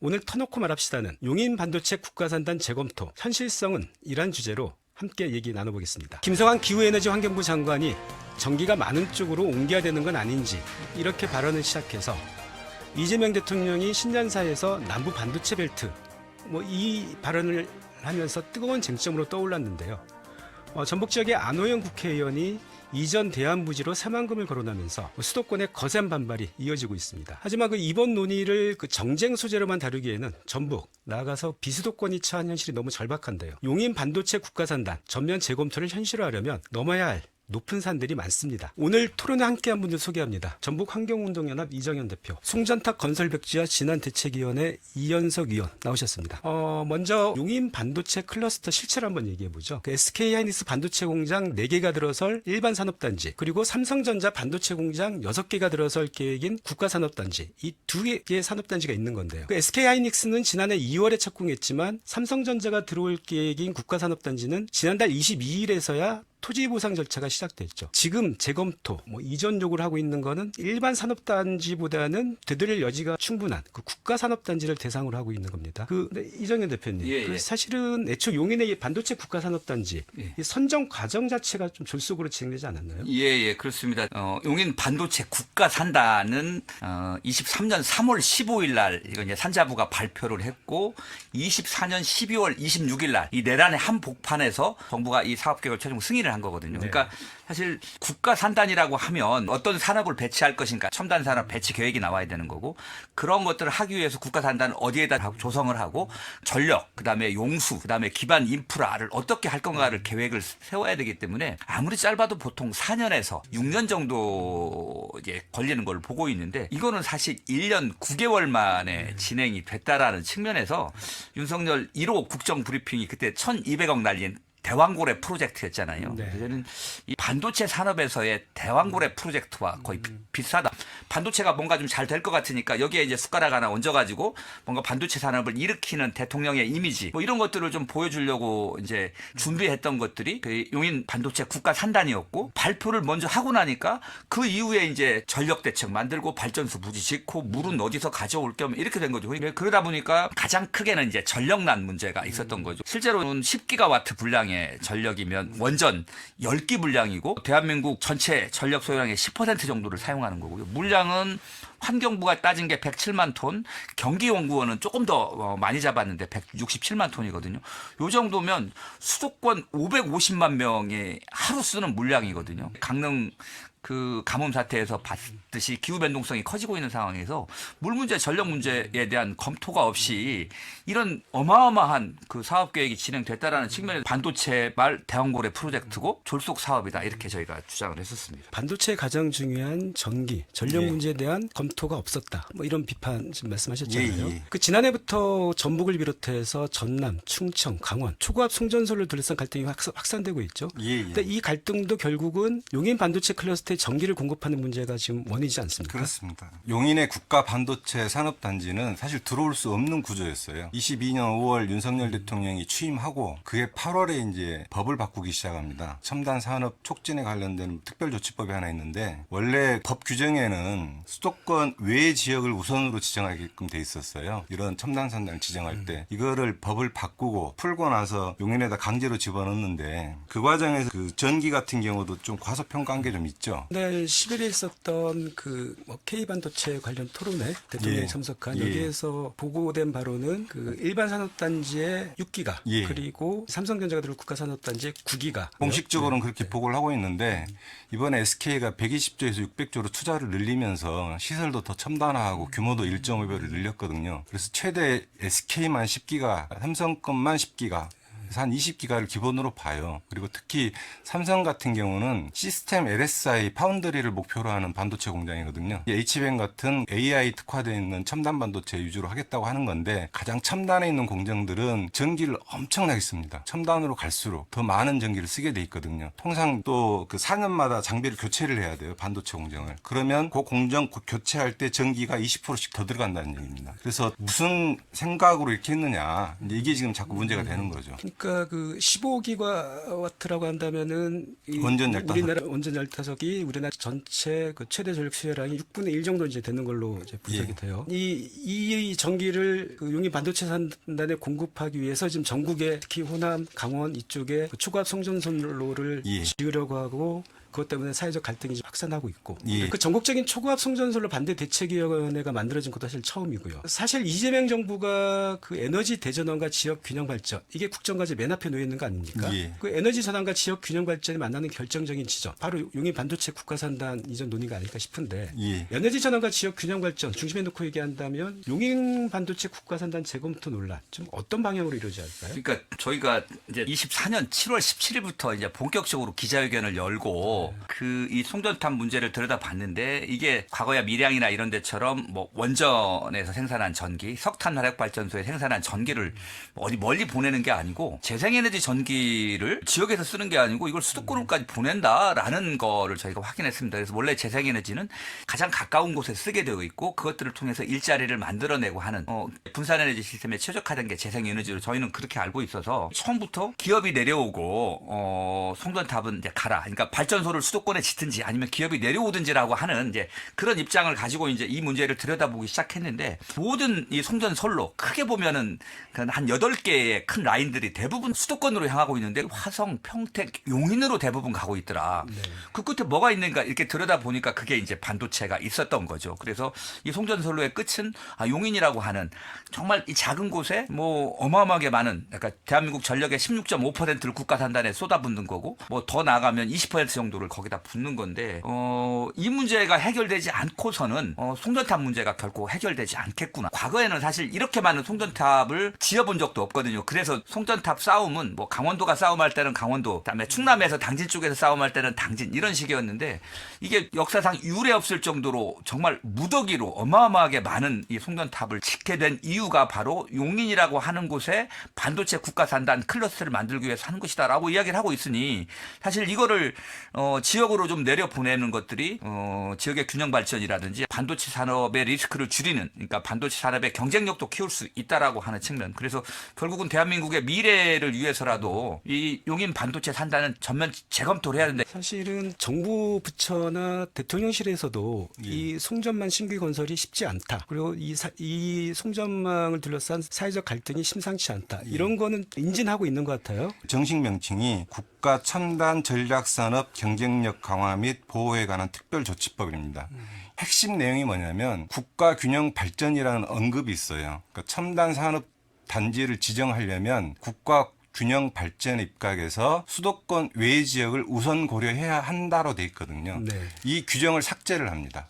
오늘 터놓고 말합시다는 용인 반도체 국가산단 재검토 현실성은 이란 주제로 함께 얘기 나눠보겠습니다. 김성환 기후에너지 환경부 장관이 전기가 많은 쪽으로 옮겨야 되는 건 아닌지 이렇게 발언을 시작해서 이재명 대통령이 신년사에서 남부 반도체 벨트 이 발언을 하면서 뜨거운 쟁점으로 떠올랐는데요. 전북 지역의 안호영 국회의원이 이전 대안부지로 새만금을 거론하면서 수도권의 거센 반발이 이어지고 있습니다. 하지만 이번 논의를 정쟁 소재로만 다루기에는 전북, 나아가서 비수도권이 처한 현실이 너무 절박한데요. 용인 반도체 국가산단 전면 재검토를 현실화하려면 넘어야 할 높은 산들이 많습니다. 오늘 토론에 함께한 분들 소개합니다. 전북 환경운동연합 이정현 대표, 송전탑 건설백지화 진안대책위원회 이현석 위원 나오셨습니다. 먼저 용인 반도체 클러스터 실체를 한번 얘기해보죠. SK하이닉스 반도체 공장 4개가 들어설 일반 산업단지, 그리고 삼성전자 반도체 공장 6개가 들어설 계획인 국가산업단지, 이 2개의 산업단지가 있는 건데요. SK하이닉스는 지난해 2월에 착공했지만 삼성전자가 들어올 계획인 국가산업단지는 지난달 22일에서야 토지 보상 절차가 시작됐죠. 지금 재검토, 이전 요구를 하고 있는 거는 일반 산업단지보다는 되돌릴 여지가 충분한 국가산업단지를 대상으로 하고 있는 겁니다. 이정현 대표님, 사실은 애초 용인의 반도체 국가산업단지 이 선정 과정 자체가 좀 졸속으로 진행되지 않았나요? 예, 그렇습니다. 용인 반도체 국가산단은 23년 3월 15일 날 이거 이제 산자부가 발표를 했고 24년 12월 26일 날 이 내란의 한복판에서 정부가 이 사업 계획을 최종 승인을 한 거거든요. 그러니까 사실 국가산단이라고 하면 어떤 산업을 배치할 것인가 첨단 산업 배치 계획이 나와야 되는 거고 그런 것들을 하기 위해서 국가산단을 어디에다 조성을 하고 전력, 그다음에 용수, 그다음에 기반 인프라를 어떻게 할 건가를 계획을 세워야 되기 때문에 아무리 짧아도 보통 4년에서 6년 정도 이제 걸리는 걸 보고 있는데 이거는 사실 1년 9개월 만에 진행이 됐다라는 측면에서 윤석열 1호 국정브리핑이 그때 1,200억 날린 대왕고래 프로젝트였잖아요. 그래서 저는 이 반도체 산업에서의 대왕고래 프로젝트와 거의 비슷하다. 반도체가 뭔가 좀 잘 될 것 같으니까 여기에 이제 숟가락 하나 얹어가지고 뭔가 반도체 산업을 일으키는 대통령의 이미지 이런 것들을 좀 보여주려고 이제 준비했던 것들이 용인 반도체 국가산단이었고 발표를 먼저 하고 나니까 그 이후에 이제 전력 대책 만들고 발전소 부지 짓고 물은 어디서 가져올 겸 이렇게 된 거죠. 그러다 보니까 가장 크게는 이제 전력난 문제가 있었던 거죠. 실제로는 10기가와트 분량의 전력이면 원전 10기 분량이고 대한민국 전체 전력 소요량의 10% 정도를 사용하는 거고요. 물량은 환경부가 따진 게 107만 톤, 경기연구원은 조금 더 많이 잡았는데 167만 톤이거든요. 요 정도면 수도권 550만 명이 하루 쓰는 물량이거든요. 강릉 가뭄 사태에서 봤듯이 기후 변동성이 커지고 있는 상황에서 물 문제, 전력 문제에 대한 검토가 없이 이런 어마어마한 사업 계획이 진행됐다라는 측면에서 반도체 말 대왕고래 프로젝트고 졸속 사업이다 이렇게 저희가 주장을 했었습니다. 반도체의 가장 중요한 전기, 전력 문제에 대한 검토가 없었다. 이런 비판 지금 말씀하셨잖아요. 지난해부터 전북을 비롯해서 전남, 충청, 강원, 초고압 송전소를 둘러싼 갈등이 확산되고 있죠. 근데 이 갈등도 결국은 용인 반도체 클러스터의 전기를 공급하는 문제가 지금 원인이지 않습니까? 그렇습니다. 용인의 국가 반도체 산업단지는 사실 들어올 수 없는 구조였어요. 22년 5월 윤석열 대통령이 취임하고 그해 8월에 이제 법을 바꾸기 시작합니다. 첨단 산업 촉진에 관련된 특별조치법이 하나 있는데 원래 법 규정에는 수도권 외 지역을 우선으로 지정하게끔 돼 있었어요. 이런 첨단 산단을 지정할 때 이거를 법을 바꾸고 풀고 나서 용인에다 강제로 집어넣는데 그 과정에서 전기 같은 경우도 좀 과소평가한 게 좀 있죠. 네, 11일 있었던 K반도체 관련 토론회 대통령이 참석한 여기에서 보고된 바로는 일반 산업단지의 6기가 그리고 삼성전자가 들어올 국가산업단지의 9기가 공식적으로는 그렇게 보고를 하고 있는데 이번에 SK가 120조에서 600조로 투자를 늘리면서 시설도 더 첨단화하고 규모도 1.5배를 늘렸거든요. 그래서 최대 SK만 10기가, 삼성 것만 10기가 한 20기가를 기본으로 봐요. 그리고 특히 삼성 같은 경우는 시스템 LSI 파운드리를 목표로 하는 반도체 공장이거든요. HBM 같은 AI 특화되어 있는 첨단 반도체 위주로 하겠다고 하는 건데 가장 첨단에 있는 공장들은 전기를 엄청나게 씁니다. 첨단으로 갈수록 더 많은 전기를 쓰게 돼 있거든요. 통상 또 4년마다 장비를 교체를 해야 돼요. 반도체 공장을. 그러면 그 공장 교체할 때 전기가 20%씩 더 들어간다는 얘기입니다. 그래서 무슨 생각으로 이렇게 했느냐. 이게 지금 자꾸 문제가 되는 거죠. 그러니까 그 15기가와트라고 한다면은 원전 15. 우리나라 원전 15석이 우리나라 전체 그 최대 전력 수요량이 6분의 1 정도 이제 되는 걸로 이제 분석이 돼요. 이 전기를 그 용인 반도체 산단에 공급하기 위해서 지금 전국에 특히 호남, 강원 이쪽에 그 초고압 송전선로를 지으려고 하고 그것 때문에 사회적 갈등이 좀 확산하고 있고 그 전국적인 초고압 송전선로 반대 대책위원회가 만들어진 것도 사실 처음이고요. 사실 이재명 정부가 그 에너지 대전환과 지역 균형 발전 이게 국정과제 맨 앞에 놓여 있는 거 아닙니까? 그 에너지 전환과 지역 균형 발전이 만나는 결정적인 지점 바로 용인 반도체 국가산단 이전 논의가 아닐까 싶은데 에너지 전환과 지역 균형 발전 중심에 놓고 얘기한다면 용인 반도체 국가산단 재검토 논란 좀 어떤 방향으로 이루어져야 할까요? 그러니까 저희가 이제 24년 7월 17일부터 이제 본격적으로 기자회견을 열고 그 이 송전탑 문제를 들여다봤는데 이게 과거야 밀양이나 이런 데처럼 뭐 원전에서 생산한 전기, 석탄 화력 발전소에 생산한 전기를 어디 멀리 보내는 게 아니고 재생에너지 전기를 지역에서 쓰는 게 아니고 이걸 수도권으로까지 보낸다라는 거를 저희가 확인했습니다. 그래서 원래 재생에너지는 가장 가까운 곳에 쓰게 되어 있고 그것들을 통해서 일자리를 만들어내고 하는 분산에너지 시스템에 최적화된 게 재생에너지로 저희는 그렇게 알고 있어서 처음부터 기업이 내려오고 송전탑은 이제 가라. 그러니까 발전소를 수도권에 짓든지 아니면 기업이 내려오든지라고 하는 이제 그런 입장을 가지고 이제 이 문제를 들여다보기 시작했는데 모든 이 송전선로 크게 보면은 한 8개의 큰 라인들이 대부분 수도권으로 향하고 있는데 화성, 평택, 용인으로 대부분 가고 있더라. 그 끝에 뭐가 있는가 이렇게 들여다보니까 그게 이제 반도체가 있었던 거죠. 그래서 이 송전선로의 끝은 용인이라고 하는 정말 이 작은 곳에 뭐 어마어마하게 많은 그러니까 대한민국 전력의 16.5%를 국가산단에 쏟아붓는 거고 뭐 더 나아가면 20% 정도를 거기다 붓는 건데 이 문제가 해결되지 않고서는 송전탑 문제가 결코 해결되지 않겠구나. 과거에는 사실 이렇게 많은 송전탑을 지어본 적도 없거든요. 그래서 송전탑 싸움은 뭐 강원도가 싸움할 때는 강원도, 그다음에 충남에서 당진 쪽에서 싸움할 때는 당진 이런 식이었는데 이게 역사상 유례 없을 정도로 정말 무더기로 어마어마하게 많은 이 송전탑을 짓게 된 이유가 바로 용인이라고 하는 곳에 반도체 국가산단 클러스터를 만들기 위해서 하는 것이다라고 이야기를 하고 있으니 사실 이거를 지역으로 좀 내려보내는 것들이 지역의 균형 발전이라든지 반도체 산업의 리스크를 줄이는 그러니까 반도체 산업의 경쟁력도 키울 수 있다라고 하는 측면. 그래서 결국은 대한민국의 미래를 위해서라도 이 용인 반도체 산단은 전면 재검토를 해야 된다. 사실은 정부 부처나 대통령실에서도 이 송전망 신규 건설이 쉽지 않다. 그리고 이 송전망을 둘러싼 사회적 갈등이 심상치 않다. 이런 거는 인진하고 있는 것 같아요. 정식 명칭이 국가 첨단 전략산업 경쟁력 강화 및 보호에 관한 특별조치법입니다. 핵심 내용이 뭐냐면 국가 균형 발전이라는 언급이 있어요. 그러니까 첨단 산업 단지를 지정하려면 국가 균형 발전에 입각해서 수도권 외 지역을 우선 고려해야 한다로 돼 있거든요. 이 규정을 삭제를 합니다.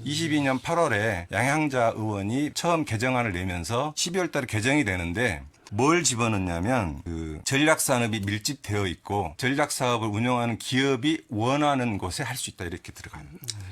22년 8월에 양향자 의원이 처음 개정안을 내면서 12월 달에 개정이 되는데 뭘 집어넣냐면 그 전략산업이 밀집되어 있고 전략사업을 운영하는 기업이 원하는 곳에 할 수 있다 이렇게 들어가요.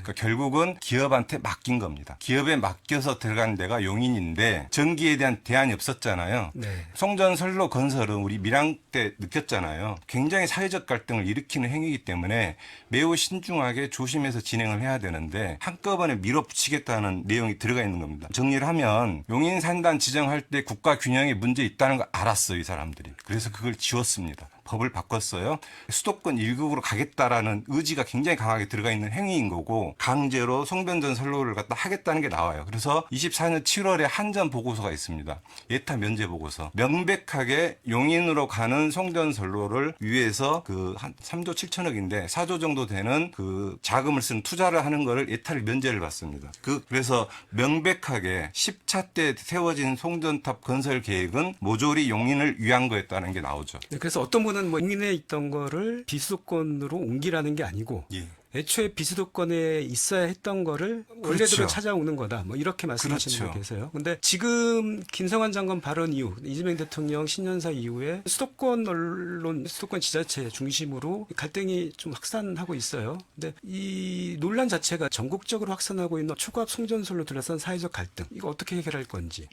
그러니까 결국은 기업한테 맡긴 겁니다. 기업에 맡겨서 들어간 데가 용인인데 전기에 대한 대안이 없었잖아요. 송전선로 건설은 우리 밀양 때 느꼈잖아요. 굉장히 사회적 갈등을 일으키는 행위이기 때문에 매우 신중하게 조심해서 진행을 해야 되는데 한꺼번에 밀어붙이겠다는 내용이 들어가 있는 겁니다. 정리를 하면 용인 산단 지정할 때 국가 균형에 문제 있다는 걸 알았어요, 이 사람들이. 그래서 그걸 지웠습니다. 법을 바꿨어요. 수도권 1국으로 가겠다라는 의지가 굉장히 강하게 들어가 있는 행위인 거고 강제로 송변전 선로를 갖다 하겠다는 게 나와요. 그래서 24년 7월에 한전 보고서가 있습니다. 예타 면제 보고서. 명백하게 용인으로 가는 송전 선로를 위해서 그 한 3조 7천억인데 4조 정도 되는 그 자금을 쓴 투자를 하는 거를 예타를 면제를 받습니다. 그래서 명백하게 10차 때 세워진 송전탑 건설 계획은 모조리 용인을 위한 거였다는 게 나오죠. 그래서 어떤 분은 뭐 용인에 있던 거를 비수도권으로 옮기라는 게 아니고 애초에 비수도권에 있어야 했던 거를 원래대로 찾아오는 거다. 뭐 이렇게 말씀하시는 분 계세요. 근데 지금 김성환 장관 발언 이후 이재명 대통령 신년사 이후에 수도권 언론, 수도권 지자체 중심으로 갈등이 좀 확산하고 있어요. 근데 이 논란 자체가 전국적으로 확산하고 있는 초고압 송전선로 둘러싼 사회적 갈등. 이거 어떻게 해결할 건지.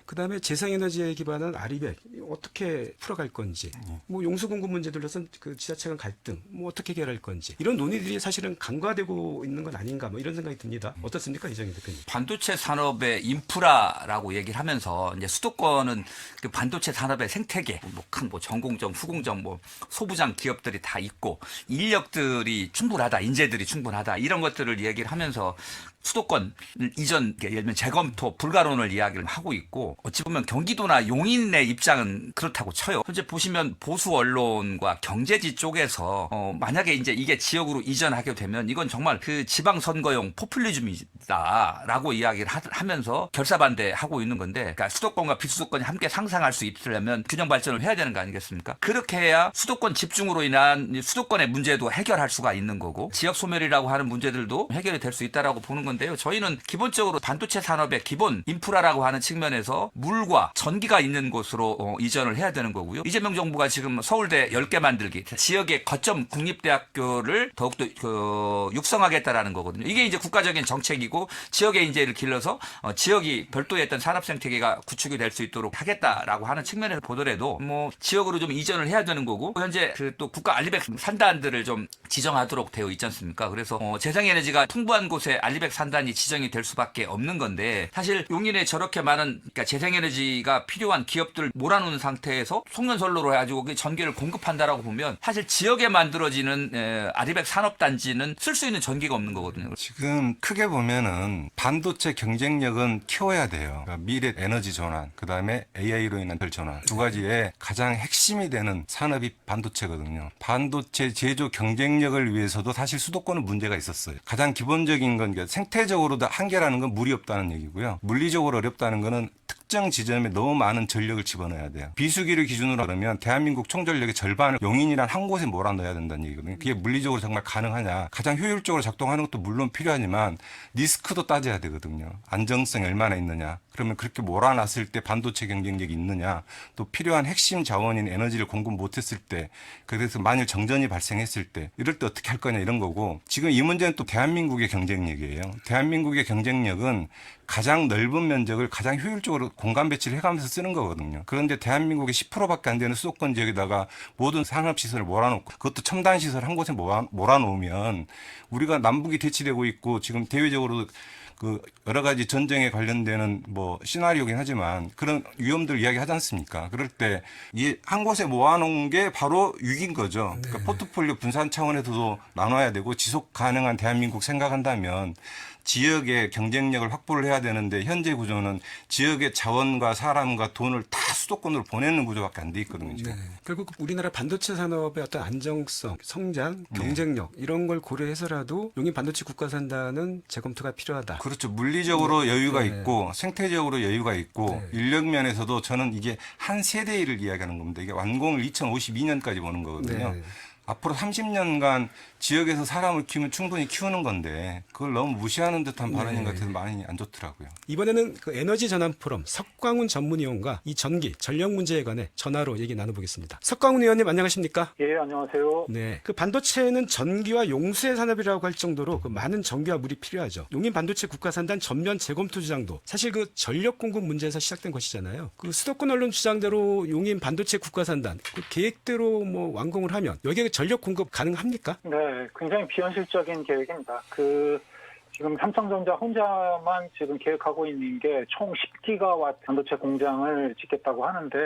그다음에 재생에너지에 기반한 아리백 어떻게 풀어갈 건지. 뭐 용수공급 문제 둘러싼 그 지자체 간 갈등 뭐 어떻게 해결할 건지. 이런 논의들이 사실은 사실은 간과되고 있는 건 아닌가 뭐 이런 생각이 듭니다. 어떻습니까, 이정희 대표님? 반도체 산업의 인프라라고 얘기를 하면서 이제 수도권은 그 반도체 산업의 생태계, 큰 전공정, 후공정, 소부장 기업들이 다 있고 인력들이 충분하다, 인재들이 충분하다 이런 것들을 얘기를 하면서 수도권 이전 예를 들면 재검토 불가론을 이야기를 하고 있고 어찌 보면 경기도나 용인의 입장은 그렇다고 쳐요. 현재 보시면 보수 언론과 경제지 쪽에서 만약에 이제 이게 지역으로 이전하게 되면 이건 정말 그 지방선거용 포퓰리즘이다라고 이야기를 하면서 결사반대하고 있는 건데, 그러니까 수도권과 비수도권이 함께 상생할 수 있으려면 균형 발전을 해야 되는 거 아니겠습니까? 그렇게 해야 수도권 집중으로 인한 수도권의 문제도 해결할 수가 있는 거고 지역 소멸이라고 하는 문제들도 해결이 될 수 있다라고 보는 건데요. 저희는 기본적으로 반도체 산업의 기본 인프라라고 하는 측면에서 물과 전기가 있는 곳으로 이전을 해야 되는 거고요. 이재명 정부가 지금 서울대 10개 만들기, 지역의 거점 국립대학교를 더욱더 육성하겠다라는 거거든요. 이게 이제 국가적인 정책이고 지역의 인재를 길러서 지역이 별도의 어떤 산업 생태계가 구축이 될 수 있도록 하겠다라고 하는 측면에서 보더라도 지역으로 좀 이전을 해야 되는 거고, 현재 그 또 국가 알리백 산단들을 좀 지정하도록 되어 있지 않습니까? 그래서 재생에너지가 풍부한 곳에 알리백 산단이 지정이 될 수밖에 없는 건데, 사실 용인에 저렇게 많은 그러니까 재생에너지가 필요한 기업들을 몰아놓은 상태에서 송년선로로 해가지고 전기를 공급한다라고 보면 사실 지역에 만들어지는 알리백 산업단지는 쓸 수 있는 전기가 없는 거거든요. 지금 크게 보면은 반도체 경쟁력은 키워야 돼요. 그러니까 미래 에너지 전환, 그 다음에 AI로 인한 전환, 두 가지의 가장 핵심이 되는 산업이 반도체거든요. 반도체 제조 경쟁력을 위해서도 사실 수도권은 문제가 있었어요. 가장 기본적인 건 생태적으로도 한계라는 건 물이 없다는 얘기고요. 물리적으로 어렵다는 거는 특정 지점에 너무 많은 전력을 집어넣어야 돼요. 비수기를 기준으로 하면 대한민국 총전력의 절반을 용인이란 한 곳에 몰아넣어야 된다는 얘기거든요. 그게 물리적으로 정말 가능하냐. 가장 효율적으로 작동하는 것도 물론 필요하지만 리스크도 따져야 되거든요. 안정성이 얼마나 있느냐. 그러면 그렇게 몰아놨을 때 반도체 경쟁력이 있느냐. 또 필요한 핵심 자원인 에너지를 공급 못했을 때, 그래서 만일 정전이 발생했을 때 이럴 때 어떻게 할 거냐 이런 거고, 지금 이 문제는 또 대한민국의 경쟁력이에요. 대한민국의 경쟁력은 가장 넓은 면적을 가장 효율적으로 공간 배치를 해가면서 쓰는 거거든요. 그런데 대한민국의 10%밖에 안 되는 수도권 지역에다가 모든 산업시설을 몰아놓고, 그것도 첨단 시설 한 곳에 몰아놓으면 우리가 남북이 대치되고 있고 지금 대외적으로 그 여러 가지 전쟁에 관련되는 시나리오긴 하지만 그런 위험들 이야기하지 않습니까? 그럴 때 이 한 곳에 모아놓은 게 바로 위기인 거죠. 그러니까 포트폴리오 분산 차원에서도 나눠야 되고, 지속 가능한 대한민국 생각한다면 지역의 경쟁력을 확보를 해야 되는데, 현재 구조는 지역의 자원과 사람과 돈을 다 수도권으로 보내는 구조밖에 안 돼 있거든요. 지금. 네. 결국 우리나라 반도체 산업의 어떤 안정성, 성장, 경쟁력 이런 걸 고려해서라도 용인 반도체 국가산단은 재검토가 필요하다. 그렇죠. 물리적으로 여유가 있고 생태적으로 여유가 있고 인력 면에서도 저는 이게 한 세대를 이야기하는 겁니다. 이게 완공을 2052년까지 보는 거거든요. 앞으로 30년간 지역에서 사람을 키우면 충분히 키우는 건데 그걸 너무 무시하는 듯한 발언인 것 같아서 많이 안 좋더라고요. 이번에는 그 에너지 전환 포럼 석광훈 전문위원과 이 전기, 전력 문제에 관해 전화로 얘기 나눠보겠습니다. 석광훈 위원님 안녕하십니까? 예, 안녕하세요. 네, 그 반도체는 전기와 용수의 산업이라고 할 정도로 그 많은 전기와 물이 필요하죠. 용인 반도체 국가산단 전면 재검토 주장도 사실 그 전력 공급 문제에서 시작된 것이잖아요. 그 수도권 언론 주장대로 용인 반도체 국가산단 그 계획대로 완공을 하면 여기에 전력 공급 가능합니까? 네, 굉장히 비현실적인 계획입니다. 지금 삼성전자 혼자만 지금 계획하고 있는 게 총 10기가와트 반도체 공장을 짓겠다고 하는데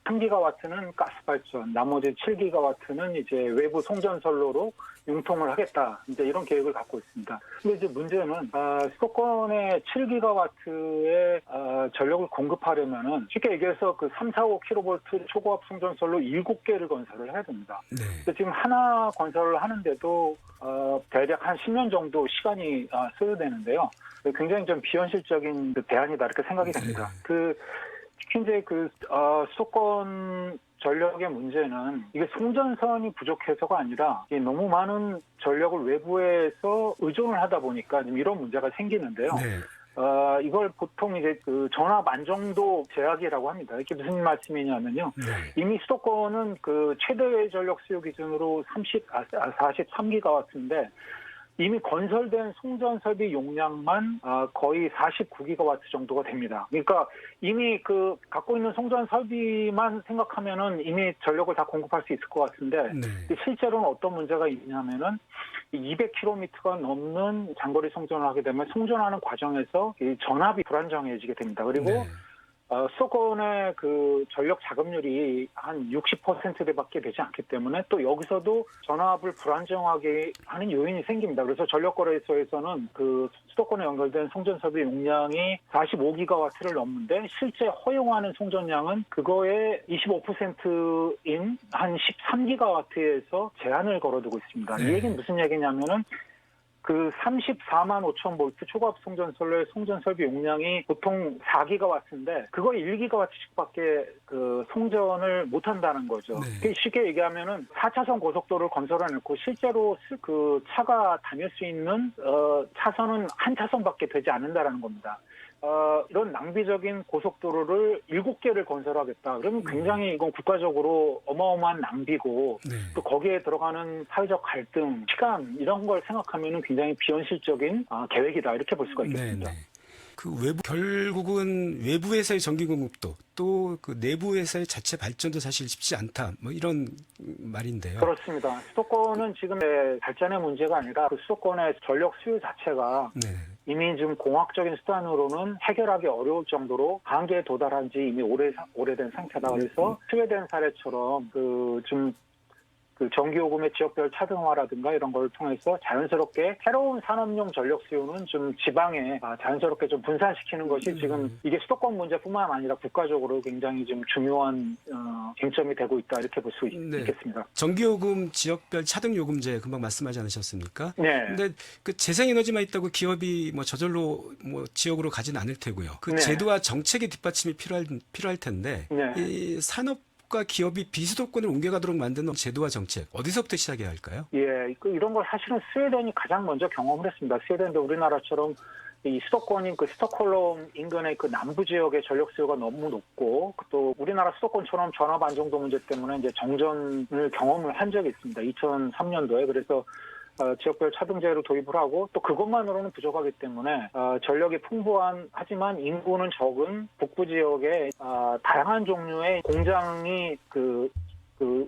3기가와트는 가스 발전, 나머지 7기가와트는 이제 외부 송전선로로 융통을 하겠다. 이제 이런 계획을 갖고 있습니다. 근데 이제 문제는 수도권에 7기가와트의 전력을 공급하려면은 쉽게 얘기해서 그 3, 4, 5kV 초고압 송전선로 7개를 건설을 해야 됩니다. 네. 근데 지금 하나 건설을 하는데도 대략 한 10년 정도 시간이 소요되는데요. 굉장히 좀 비현실적인 대안이다 이렇게 생각이 됩니다. 특히 이제 수도권 전력의 문제는 이게 송전선이 부족해서가 아니라 이게 너무 많은 전력을 외부에서 의존을 하다 보니까 지금 이런 문제가 생기는데요. 네. 이걸 보통 이제 전압 안정도 제약이라고 합니다. 이게 무슨 말씀이냐면요. 이미 수도권은 최대 전력 수요 기준으로 43기가와트인데 이미 건설된 송전 설비 용량만 거의 49기가와트 정도가 됩니다. 그러니까 이미 갖고 있는 송전 설비만 생각하면은 이미 전력을 다 공급할 수 있을 것 같은데 실제로는 어떤 문제가 있냐면은 200km가 넘는 장거리 송전을 하게 되면 송전하는 과정에서 이 전압이 불안정해지게 됩니다. 그리고 네. 수도권의 그 전력 자급률이 한 60%대밖에 되지 않기 때문에 또 여기서도 전압을 불안정하게 하는 요인이 생깁니다. 그래서 전력거래소에서는 그 수도권에 연결된 송전설비 용량이 45기가와트를 넘는데 실제 허용하는 송전량은 그거의 25%인 한 13기가와트에서 제한을 걸어두고 있습니다. 네. 이 얘기는 무슨 얘기냐면은 그 34만 5천 볼트 초과압 송전설로의 송전설비 용량이 보통 4기가와트인데 그거 1기가와트씩밖에 그 송전을 못 한다는 거죠. 네. 쉽게 얘기하면은 4차선 고속도로를 건설해놓고 실제로 그 차가 다닐 수 있는 차선은 한 차선밖에 되지 않는다라는 겁니다. 이런 낭비적인 고속도로를 7개를 건설하겠다. 그러면 굉장히 이건 국가적으로 어마어마한 낭비고 네. 또 거기에 들어가는 사회적 갈등, 시간 이런 걸 생각하면 굉장히 비현실적인 계획이다 이렇게 볼 수가 있겠습니다. 네, 네. 그 외부 결국은 외부에서의 전기 공급도 또 그 내부에서의 자체 발전도 사실 쉽지 않다. 뭐 이런 말인데요. 그렇습니다. 수도권은 지금 발전의 문제가 아니라 그 수도권의 전력 수요 자체가 네. 이미 지금 공학적인 수단으로는 해결하기 어려울 정도로 한계에 도달한 지 이미 오래된 상태다. 그래서 스웨덴 사례처럼 그 전기요금의 지역별 차등화라든가 이런 걸 통해서 자연스럽게 새로운 산업용 전력 수요는 좀 지방에 자연스럽게 좀 분산시키는 것이 지금 이게 수도권 문제뿐만 아니라 국가적으로 굉장히 좀 중요한 쟁점이 되고 있다 이렇게 볼 수 네. 있겠습니다. 전기요금 지역별 차등요금제 금방 말씀하지 않으셨습니까? 네. 근데 그 재생에너지만 있다고 기업이 뭐 저절로 뭐 지역으로 가진 않을 테고요. 그 네. 제도와 제도와 정책의 뒷받침이 필요할 텐데 네. 이 산업과 기업이 비수도권을 옮겨가도록 만드는 제도와 정책 어디서부터 시작해야 할까요? 예, 이런 걸 사실은 스웨덴이 가장 먼저 경험을 했습니다. 스웨덴도 우리나라처럼 이 수도권인 그 스톡홀름 인근의 그 남부 지역의 전력 수요가 너무 높고 또 우리나라 수도권처럼 전압 안정도 문제 때문에 이제 정전을 경험을 한 적이 있습니다. 2003년도에 그래서 지역별 차등제를 도입을 하고 또 그것만으로는 부족하기 때문에 전력이 풍부한 하지만 인구는 적은 북부 지역에 다양한 종류의 공장이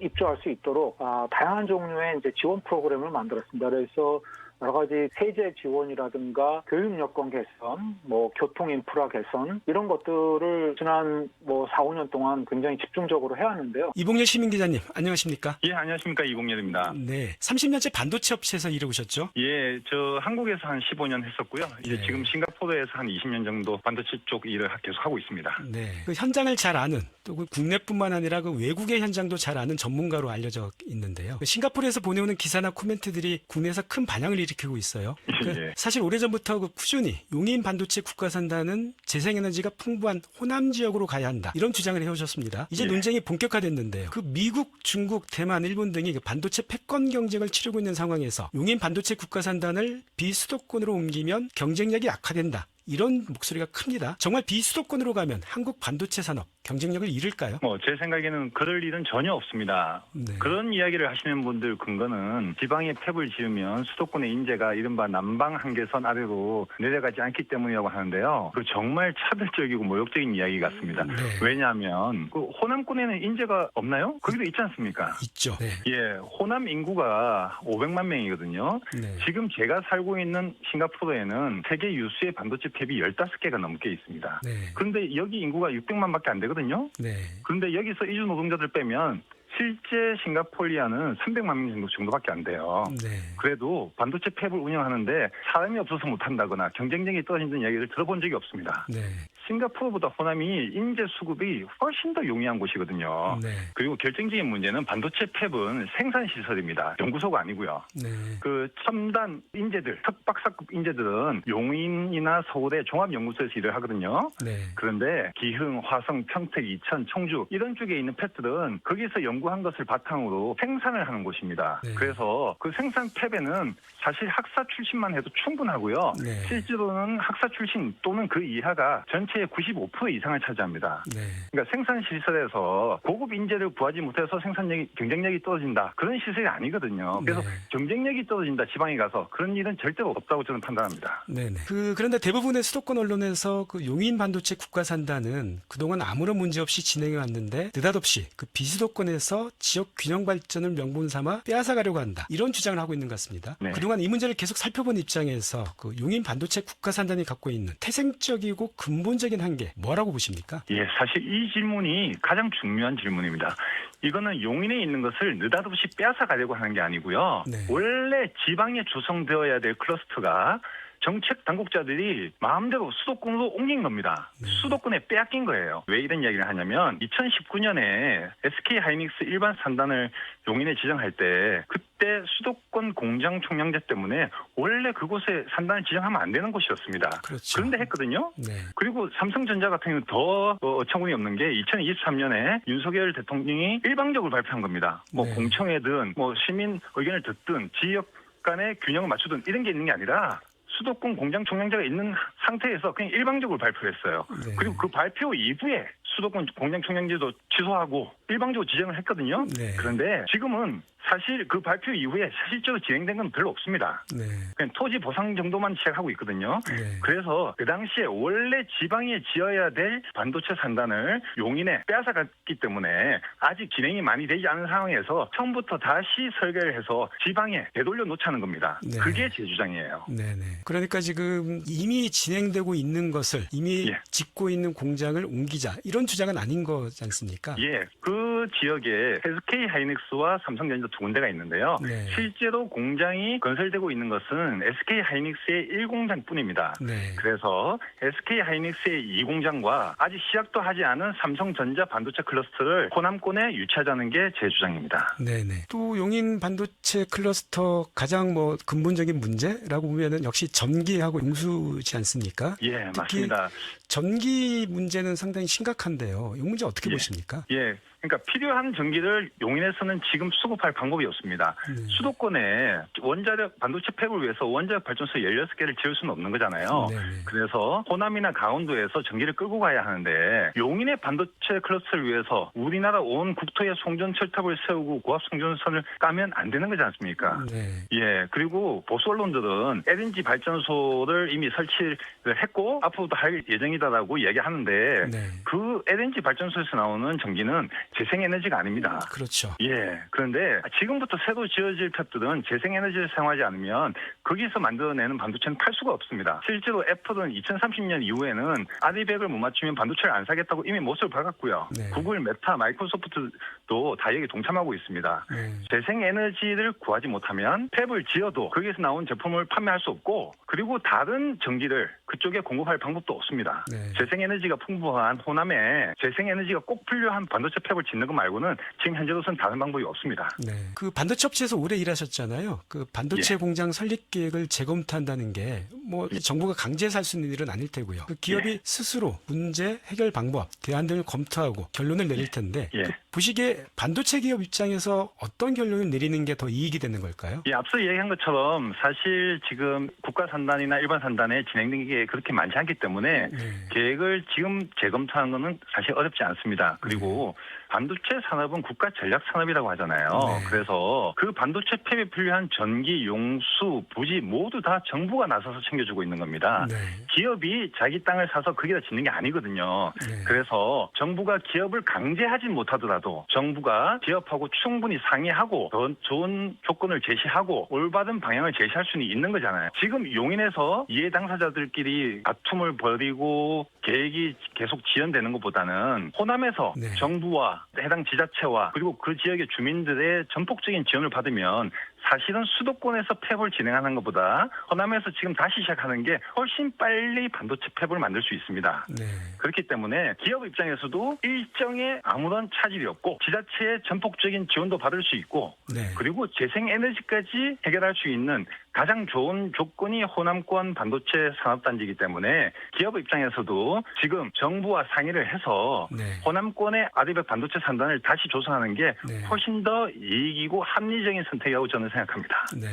입주할 수 있도록 다양한 종류의 이제 지원 프로그램을 만들었습니다. 그래서 여러 가지 세제 지원이라든가 교육 여건 개선, 뭐 교통 인프라 개선 이런 것들을 지난 4, 5년 동안 굉장히 집중적으로 해왔는데요. 이봉렬 시민기자님 안녕하십니까? 예, 안녕하십니까. 이봉렬입니다. 네, 30년째 반도체 업체에서 일해오셨죠? 예, 저 한국에서 한 15년 했었고요. 이제 네. 지금 싱가포르에서 한 20년 정도 반도체 쪽 일을 계속 하고 있습니다. 네, 그 현장을 잘 아는 또 그 국내뿐만 아니라 그 외국의 현장도 잘 아는 전문가로 알려져 있는데요. 그 싱가포르에서 보내오는 기사나 코멘트들이 국내에서 큰 반향을 일으키고 있어요. 예. 사실 오래전부터 그 꾸준히 용인 반도체 국가산단은 재생에너지가 풍부한 호남 지역으로 가야 한다. 이런 주장을 해오셨습니다. 이제 예. 논쟁이 본격화됐는데요. 그 미국, 중국, 대만, 일본 등이 그 반도체 패권 경쟁을 치르고 있는 상황에서 용인 반도체 국가산단을 비수도권으로 옮기면 경쟁력이 악화된다. 이런 목소리가 큽니다. 정말 비수도권으로 가면 한국 반도체 산업 경쟁력을 잃을까요? 제 생각에는 그럴 일은 전혀 없습니다. 네. 그런 이야기를 하시는 분들 근거는 지방에 팹을 지으면 수도권의 인재가 이른바 남방 한계선 아래로 내려가지 않기 때문이라고 하는데요. 그 정말 차별적이고 모욕적인 이야기 같습니다. 네. 왜냐하면 그 호남권에는 인재가 없나요? 거기도 있지 않습니까? 있죠. 네. 예, 호남 인구가 500만 명이거든요. 네. 지금 제가 살고 있는 싱가포르에는 세계 유수의 반도체 팹이 15개가 넘게 있습니다. 네. 그런데 여기 인구가 600만밖에 안 되거든요. 네. 그런데 여기서 이주 노동자들 빼면 실제 싱가폴리아는 300만 명 정도밖에 안 돼요. 네. 그래도 반도체 팹을 운영하는데 사람이 없어서 못한다거나 경쟁력이 떨어진다는 이야기를 들어본 적이 없습니다. 네. 싱가포르보다 호남이 인재 수급이 훨씬 더 용이한 곳이거든요. 네. 그리고 결정적인 문제는 반도체 팹은 생산 시설입니다. 연구소가 아니고요. 네. 그 첨단 인재들, 석박사급 인재들은 용인이나 서울의 종합연구소에서 일을 하거든요. 네. 그런데 기흥, 화성, 평택, 이천, 청주 이런 쪽에 있는 팹들은 거기서 연구한 것을 바탕으로 생산을 하는 곳입니다. 네. 그래서 그 생산 팹에는 사실 학사 출신만 해도 충분하고요. 네. 실제로는 학사 출신 또는 그 이하가 전체 반도체의 95% 이상을 차지합니다. 네. 그러니까 생산 시설에서 고급 인재를 구하지 못해서 생산력이 경쟁력이 떨어진다. 그런 시설이 아니거든요. 그래서 네. 경쟁력이 떨어진다. 지방에 가서 그런 일은 절대로 없다고 저는 판단합니다. 네네. 그런데 대부분의 수도권 언론에서 그 용인 반도체 국가산단은 그동안 아무런 문제 없이 진행해 왔는데 느닷없이 그 비수도권에서 지역 균형 발전을 명분 삼아 빼앗아가려고 한다. 이런 주장을 하고 있는 것 같습니다. 네. 그동안 이 문제를 계속 살펴본 입장에서 그 용인 반도체 국가산단이 갖고 있는 태생적이고 근본적인 한계 뭐라고 보십니까? 예, 사실 이 질문이 가장 중요한 질문입니다. 이거는 용인에 있는 것을 느닷없이 빼앗아 가려고 하는 게 아니고요. 네. 원래 지방에 조성되어야 될 클러스터가 정책 당국자들이 마음대로 수도권으로 옮긴 겁니다. 수도권에 빼앗긴 거예요. 왜 이런 이야기를 하냐면 2019년에 SK 하이닉스 일반 산단을 용인에 지정할 때 그때 수도권 공장 총량제 때문에 원래 그곳에 산단을 지정하면 안 되는 곳이었습니다. 그렇죠. 그런데 했거든요. 네. 그리고 삼성전자 같은 경우는 더 어처구니 없는 게 2023년에 윤석열 대통령이 일방적으로 발표한 겁니다. 뭐 네. 공청회든 뭐 시민 의견을 듣든 지역 간의 균형을 맞추든 이런 게 있는 게 아니라 수도권 공장 총량제가 있는 상태에서 그냥 일방적으로 발표했어요. 네. 그리고 그 발표 이후에 수도권 공장 총량제도 취소하고 일방적으로 지정을 했거든요. 네. 그런데 지금은 사실 그 발표 이후에 실질적으로 진행된 건 별로 없습니다. 네. 그냥 토지 보상 정도만 시작하고 있거든요. 네. 그래서 그 당시에 원래 지방에 지어야 될 반도체 산단을 용인에 빼앗아갔기 때문에 아직 진행이 많이 되지 않은 상황에서 처음부터 다시 설계를 해서 지방에 되돌려 놓자는 겁니다. 네. 그게 제 주장이에요. 네네. 그러니까 지금 이미 진행되고 있는 것을 이미 예. 짓고 있는 공장을 옮기자 이런 주장은 아닌 거지 않습니까? 예, 그 지역에 SK 하이닉스와 삼성전자 두 군데가 있는데요. 네. 실제로 공장이 건설되고 있는 것은 SK 하이닉스의 1공장뿐입니다. 네. 그래서 SK 하이닉스의 2공장과 아직 시작도 하지 않은 삼성전자 반도체 클러스터를 호남권에 유치하자는 게 제 주장입니다. 네네. 또 용인 반도체 클러스터 가장 뭐 근본적인 문제라고 보면은 역시 전기하고 용수지 않습니까? 예, 특히 맞습니다. 전기 문제는 상당히 심각한데요. 이 문제 어떻게 예. 보십니까? 예. 그러니까 필요한 전기를 용인에서는 지금 수급할 방법이 없습니다. 수도권에 원자력 반도체 폐를 위해서 원자력 발전소 16개를 지을 수는 없는 거잖아요. 네네. 그래서 호남이나 강원도에서 전기를 끌고 가야 하는데 용인의 반도체 클러스터를 위해서 우리나라 온 국토에 송전 철탑을 세우고 고압 송전선을 까면 안 되는 거지 않습니까? 네. 예, 그리고 보수 언론들은 LNG 발전소를 이미 설치를 했고 앞으로도 할 예정이다라고 얘기하는데 네. 그 LNG 발전소에서 나오는 전기는 재생에너지가 아닙니다. 그렇죠. 예, 그런데 지금부터 새로 지어질 탑들은 재생에너지를 사용하지 않으면 거기서 만들어내는 반도체는 팔 수가 없습니다. 실제로 애플은 2030년 이후에는 아디백을 못 맞추면 반도체를 안 사겠다고 이미 못을 박았고요. 네. 구글, 메타, 마이크로소프트도 다 여기 동참하고 있습니다. 네. 재생에너지를 구하지 못하면 탭을 지어도 거기에서 나온 제품을 판매할 수 없고 그리고 다른 전기를 그쪽에 공급할 방법도 없습니다. 네. 재생에너지가 풍부한 호남에 재생에너지가 꼭 필요한 반도체 팹을 짓는 것 말고는 지금 현재로서는 다른 방법이 없습니다. 네. 그 반도체 업체에서 오래 일하셨잖아요. 그 반도체 예. 공장 설립 계획을 재검토한다는 게 뭐 정부가 강제해서 할 수 있는 일은 아닐 테고요. 그 기업이 예. 스스로 문제 해결 방법, 대안 등을 검토하고 결론을 내릴 텐데 예. 그 보시기에 반도체 기업 입장에서 어떤 결론을 내리는 게 더 이익이 되는 걸까요? 예, 앞서 얘기한 것처럼 사실 지금 국가 산단이나 일반 산단에 진행된 게 그렇게 많지 않기 때문에 네. 계획을 지금 재검토하는 것은 사실 어렵지 않습니다. 그리고 반도체 산업은 국가 전략 산업이라고 하잖아요. 네. 그래서 그 반도체 팹에 필요한 전기, 용수, 부지 모두 다 정부가 나서서 챙겨주고 있는 겁니다. 네. 기업이 자기 땅을 사서 거기다 짓는 게 아니거든요. 네. 그래서 정부가 기업을 강제하진 못하더라도 정부가 기업하고 충분히 상의하고 더 좋은 조건을 제시하고 올바른 방향을 제시할 수는 있는 거잖아요. 지금 용인에서 이해 당사자들끼리 다툼을 벌이고 계획이 계속 지연되는 것보다는 호남에서 네. 정부와 해당 지자체와 그리고 그 지역의 주민들의 전폭적인 지원을 받으면 사실은 수도권에서 팹을 진행하는 것보다 호남에서 지금 다시 시작하는 게 훨씬 빨리 반도체 팹을 만들 수 있습니다. 네. 그렇기 때문에 기업 입장에서도 일정에 아무런 차질이 없고 지자체의 전폭적인 지원도 받을 수 있고 네. 그리고 재생에너지까지 해결할 수 있는 가장 좋은 조건이 호남권 반도체 산업단지이기 때문에 기업 입장에서도 지금 정부와 상의를 해서 네. 호남권의 아디백 반도체 산단을 다시 조성하는 게 네. 훨씬 더 이익이고 합리적인 선택이라고 저는 생각합니다. 네.